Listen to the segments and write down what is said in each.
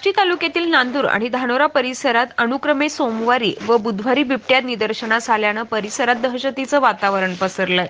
आष्टी तालुक्यातील नांदूर आणि धानोरा परिसरात अनुक्रमे सोमवारी व बुधवारी बिबट्या निदर्शनास आल्यानं परिसरात दहशतीचं वातावरण पसरलंय।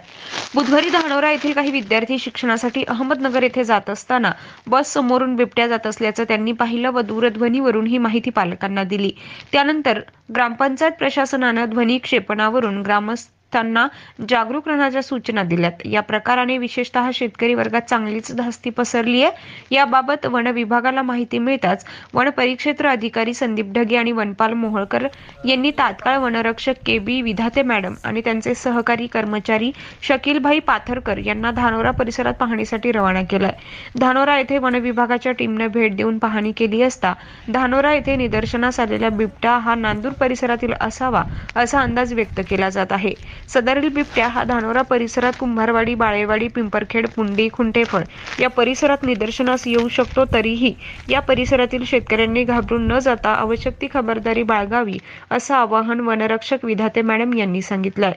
बुधवारी धानोरा येथील काही विद्यार्थी शिक्षणासाठी अहमदनगर येथे जात असताना बस समोरून बिबट्या जात असल्याचं त्यांनी पाहिलं व दूरध्वनीवरून ही माहिती पालकांना दिली। त्यानंतर ग्रामपंचायत प्रशासनानं ध्वनी क्षेपणावरून ग्रामस्थांना जागरूक राहण्याच्या सूचना दिल्यात। या प्रकाराने विशेषतः शेतकरी वर्गात चांगलीच धास्ती पसरली आहे। याबाबत वन विभागाला माहिती मिळताच वन परिक्षेत्र अधिकारी संदीप ढगे आणि वनपाल मोहोळकर यांनी तात्काळ वनरक्षक के.बी. विधाते मॅडम आणि त्यांचे सहकारी कर्मचारी शकीलभाई पाथरकर यांना धानोरा परिसरात पाहणीसाठी रवाना केलंय। धानोरा येथे वन विभागाच्या टीमने भेट देऊन पाहणी केली असता धानोरा येथे निदर्शनास आलेला बिबट्या हा नांदूर परिसरातील असावा असा अंदाज व्यक्त केला जात आहे। सदरील बिबट्या हा धानोरा परिसरात कुंभारवाडी, बाळेवाडी, पिंपरखेड, पुंडी, खुंटेफळ या परिसरात निदर्शनास येऊ शकतो। तरीही या परिसरातील शेतकऱ्यांनी घाबरून न जाता आवश्यक ती खबरदारी बाळगावी असं आवाहन वनरक्षक विधाते मॅडम यांनी सांगितलंय।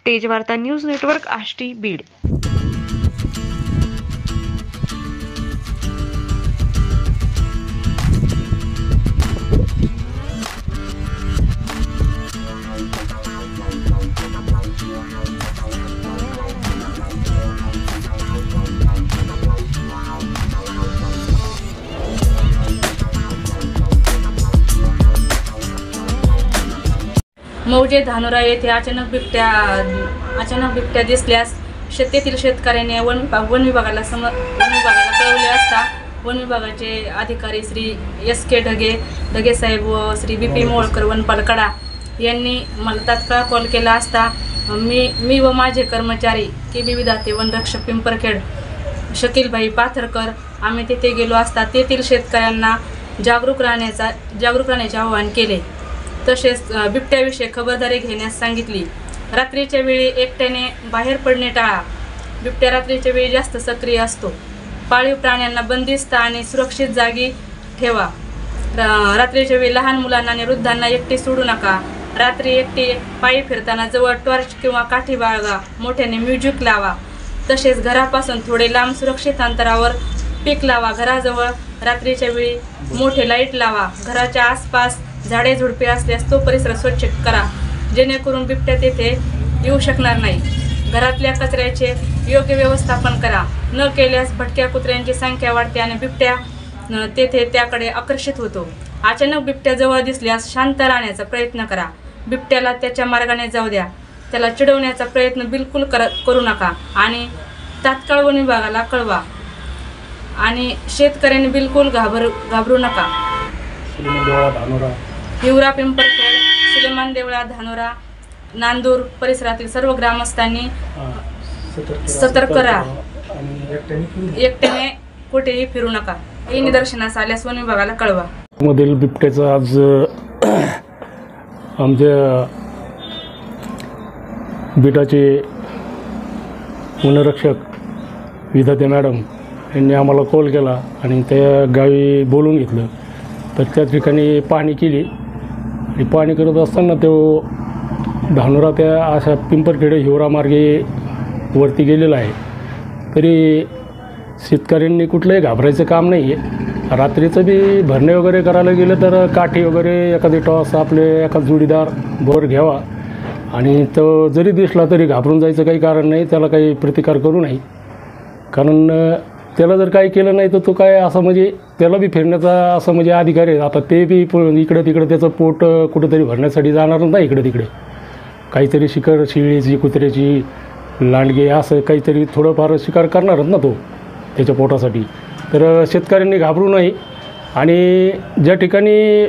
तेज वार्ता न्यूज नेटवर्क, आष्टी, बीड। मौजे धानोरा येथे अचानक बिबट्या दिसल्यास तेथील शेतकऱ्यांनी वन विभागाला कळवले असता वन विभागाचे अधिकारी श्री S.K. ढगे साहेब व श्री B.P. मोहोळकर वनपाल कडा यांनी मला तात्काळ कॉल केला असता मी व माझे कर्मचारी के.बी. विधाते वनरक्षक पिंपरखेड शकीलभाई पाथरकर आम्ही तेथे गेलो असता तेथील शेतकऱ्यांना जागरूक राहण्याचे आवाहन केले। तसेच बिबट्याविषयी खबरदारी घेण्यास सांगितली। रात्रीच्या वेळी एकट्याने बाहेर पडणे टाळा। बिबट्या रात्रीच्या वेळी जास्त सक्रिय असतो। पाळीव प्राण्यांना बंदिस्त आणि सुरक्षित जागी ठेवा। रात्रीच्या वेळी लहान मुलांना आणि वृद्धांना एकटे सोडू नका। रात्री एकटे पायी फिरताना जवळ टॉर्च किंवा काठी बाळगा। मोठ्याने म्युझिक लावा। तसेच घरापासून थोडे लांब सुरक्षित अंतरावर पीक लावा। घराजवळ रात्रीच्या वेळी मोठे लाईट लावा। घराच्या आसपास झाडे झुडपे असल्यास तो परिसर स्वच्छ करा जेणेकरून बिबट्या तेथे येऊ शकणार नाही। घरातल्या कचऱ्याचे योग्य व्यवस्थापन करा। न केल्यास भटक्या कुत्र्यांची संख्या वाढते आणि बिबट्या तेथे त्याकडे आकर्षित होतो। अचानक बिबट्या जवळ दिसल्यास शांत राहण्याचा प्रयत्न करा। बिबट्याला त्याच्या मार्गाने जाऊ द्या। त्याला चिडवण्याचा प्रयत्न बिलकुल करू नका आणि तात्काळ वन विभागाला कळवा आणि शेतकऱ्यांनी बिलकुल घाबरू नका। हिवरा, पिंपरखेड, सुलेमान देवळा, धानोरा, नांदूर परिसरातील सर्व ग्रामस्थांनी सतर्क राहा। एकट्याने कुठेही फिरू नका। हे निदर्शनास आल्यास वन विभागाला कळवा। मधील बिबट्याचं आज आमच्या बिटाचे वनरक्षक विधाते मॅडम यांनी आम्हाला कॉल केला आणि त्या गावी बोलून घेतलं। तर त्या ठिकाणी पाहणी केली आणि पाहणी करत असताना तो धानोरा त्या अशा पिंपरखेड हिवरा मार्गे वरती गेलेला आहे। तरी शेतकऱ्यांनी कुठलंही घाबरायचं काम नाही आहे। रात्रीचं बी भरणे वगैरे करायला गेलं तर काठी वगैरे एखादी टॉस आपले एखादा जोडीदार बोर घ्यावा आणि तो जरी दिसला तरी घाबरून जायचं काही कारण नाही। त्याला काही प्रतिकार करू नाही, कारण त्याला जर काही केलं नाही तर तो काय असं म्हणजे त्याला बी फिरण्याचा असं म्हणजे अधिकार आहे। आता ते बी इकडं तिकडं त्याचं पोट कुठंतरी भरण्यासाठी जाणार नाही इकडे तिकडे। काहीतरी शिकार शिळीची, कुत्र्याची, लांडगे असं काहीतरी थोडंफार शिकार करणारच ना तो त्याच्या पोटासाठी। तर शेतकऱ्यांनी घाबरू नये आणि ज्या ठिकाणी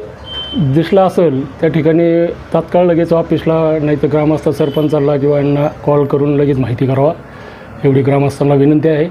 दिसला असेल त्या ठिकाणी तात्काळ लगेच ऑफिसला नाही तर ग्रामस्थ सरपंचाला किंवा यांना कॉल करून लगेच माहिती करावा एवढी ग्रामस्थांना विनंती आहे।